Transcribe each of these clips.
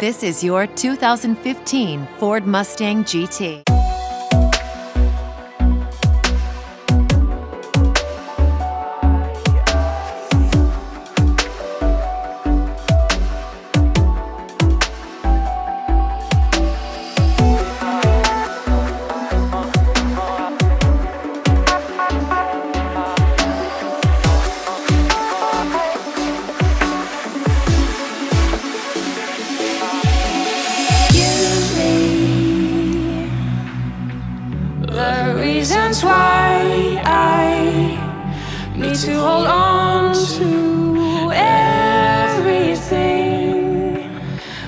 This is your 2015 Ford Mustang GT. Reasons why I need to hold on to everything.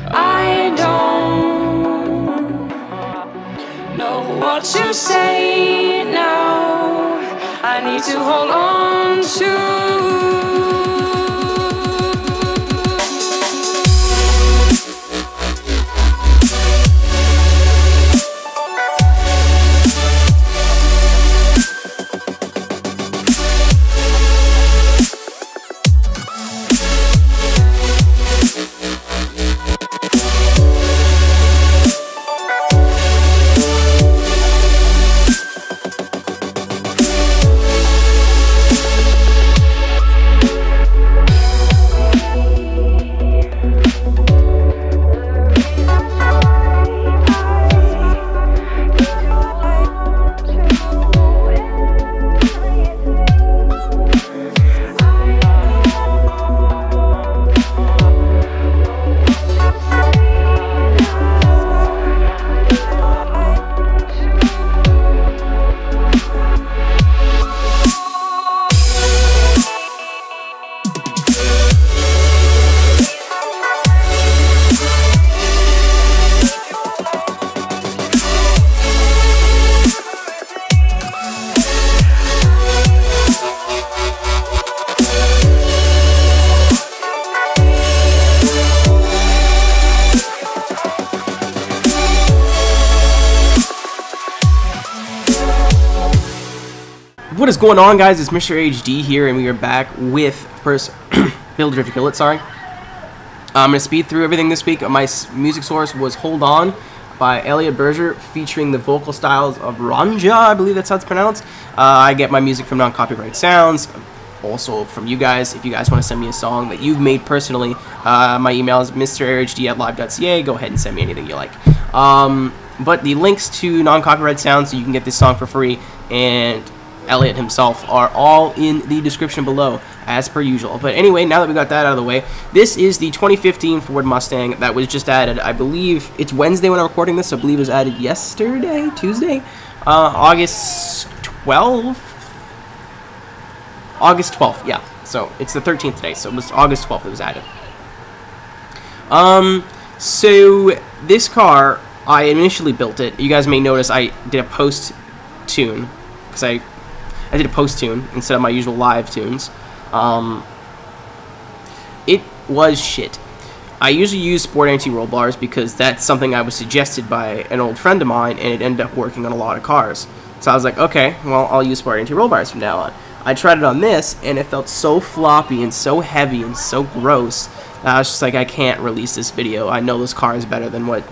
I don't know what to say now. I need to hold on to. What is going on, guys? It's MrAeroHD here, and we are back with first Build Drift Kill It. Sorry, I'm gonna speed through everything this week. My music source was "Hold On" by Elliot Berger, featuring the vocal styles of Ranja. I believe that's how it's pronounced. I get my music from non-copyright sounds, also from you guys. If you guys want to send me a song that you've made personally, my email is mrAeroHD@live.ca. Go ahead and send me anything you like. But the links to non-copyright sounds, so you can get this song for free, and Elliot himself, are all in the description below, as per usual. But anyway, now that we got that out of the way, this is the 2015 Ford Mustang that was just added. I believe it's Wednesday when I'm recording this. I believe it was added yesterday, Tuesday, August 12th. August 12th, yeah. So it's the 13th today, so it was August 12th it was added. So this car, I initially built it. You guys may notice I did a post tune, because I did a post tune instead of my usual live tunes. It was shit. I usually use sport anti-roll bars because that's something I was suggested by an old friend of mine, and it ended up working on a lot of cars. So I was like, okay, well, I'll use sport anti-roll bars from now on. I tried it on this, and it felt so floppy and so heavy and so gross that I was just like, I can't release this video. I know this car is better than what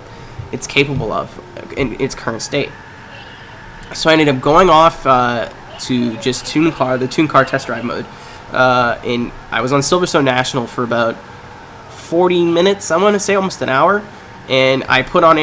it's capable of in its current state. So I ended up going off to just the tune car test drive mode. And I was on Silverstone National for about 40 minutes, I want to say almost an hour. And I put on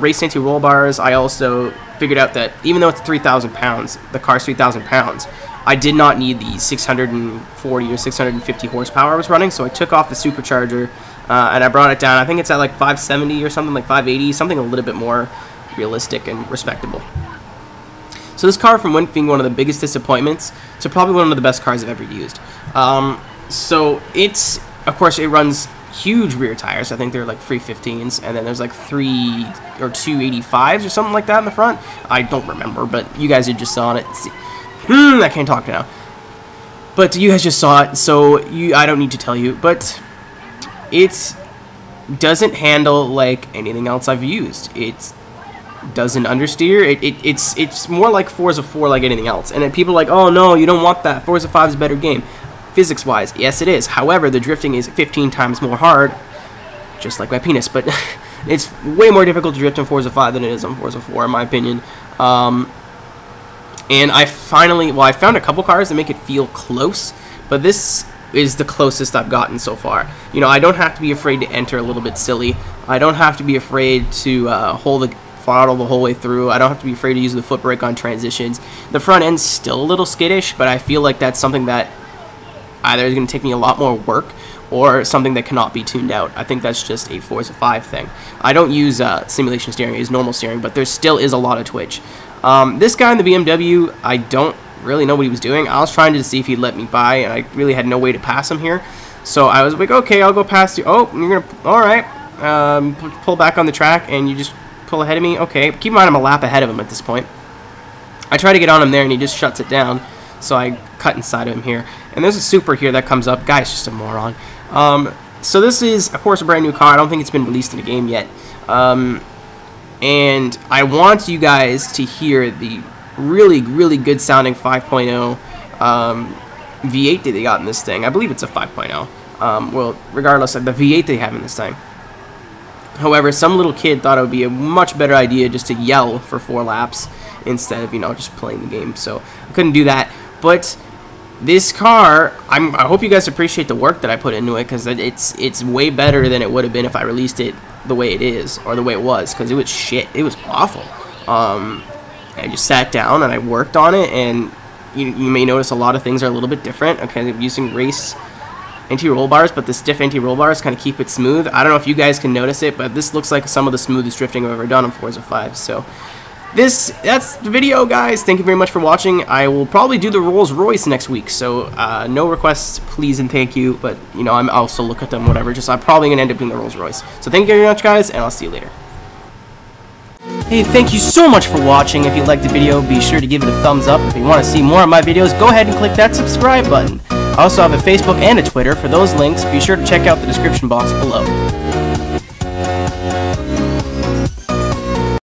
race anti-roll bars. I also figured out that even though it's 3,000 pounds, the car's 3,000 pounds, I did not need the 640 or 650 horsepower I was running. So I took off the supercharger and I brought it down. I think it's at like 570 or something, like 580, something a little bit more realistic and respectable. So this car, from being one of the biggest disappointments to probably one of the best cars I've ever used. So it's, of course, it runs huge rear tires. I think they're like 315s, and then there's like 3 or 285s or something like that in the front. I don't remember, but you guys had just saw it. I can't talk now. But you guys just saw it, so I don't need to tell you. But it doesn't handle like anything else I've used. It's doesn't understeer. It's more like Forza 4, like anything else. And then people are like, oh no, you don't want that. Forza 5 is a better game. Physics-wise, yes it is. However, the drifting is 15 times more hard just like my penis, but it's way more difficult to drift in Forza 5 than it is on Forza 4, in my opinion. And I found a couple cars that make it feel close, but this is the closest I've gotten so far. You know, I don't have to be afraid to enter a little bit silly. I don't have to be afraid to hold the throttle the whole way through. I don't have to be afraid to use the foot brake on transitions. The front end's still a little skittish, but I feel like that's something that either is going to take me a lot more work or something that cannot be tuned out. I think that's just a Forza 5 thing. I don't use simulation steering, I use normal steering, but there still is a lot of twitch. This guy in the BMW, I don't really know what he was doing. I was trying to see if he'd let me by, and I really had no way to pass him here. So I was like, okay, I'll go past you. Oh, you're going to, all right. Pull back on the track, and you just pull ahead of me. Okay, keep in mind I'm a lap ahead of him at this point. I try to get on him there, and he just shuts it down. So I cut inside of him here. And there's a Super here that comes up. Guy's just a moron. So this is, of course, a brand new car. I don't think it's been released in the game yet. And I want you guys to hear the really, really good sounding 5.0 V8 that they got in this thing. I believe it's a 5.0. Well, regardless of the V8 they have in this thing. However, some little kid thought it would be a much better idea just to yell for 4 laps instead of, you know, just playing the game. So I couldn't do that. But this car, I hope you guys appreciate the work that I put into it, because it's way better than it would have been if I released it the way it is, or the way it was, because it was shit. It was awful. I just sat down and I worked on it, and you may notice a lot of things are a little bit different. Okay, I'm using race anti-roll bars, but the stiff anti-roll bars kind of keep it smooth. I don't know if you guys can notice it, but this looks like some of the smoothest drifting I've ever done on Forza 5. So that's the video, guys. Thank you very much for watching. I will probably do the Rolls Royce next week, so no requests, please and thank you, but you know, I'll also look at them, whatever. Just I'm probably gonna end up doing the Rolls Royce. So thank you very much, guys, and I'll see you later. Hey, thank you so much for watching. If you liked the video, be sure to give it a thumbs up. If you want to see more of my videos, go ahead and click that subscribe button. I also have a Facebook and a Twitter. For those links, be sure to check out the description box below.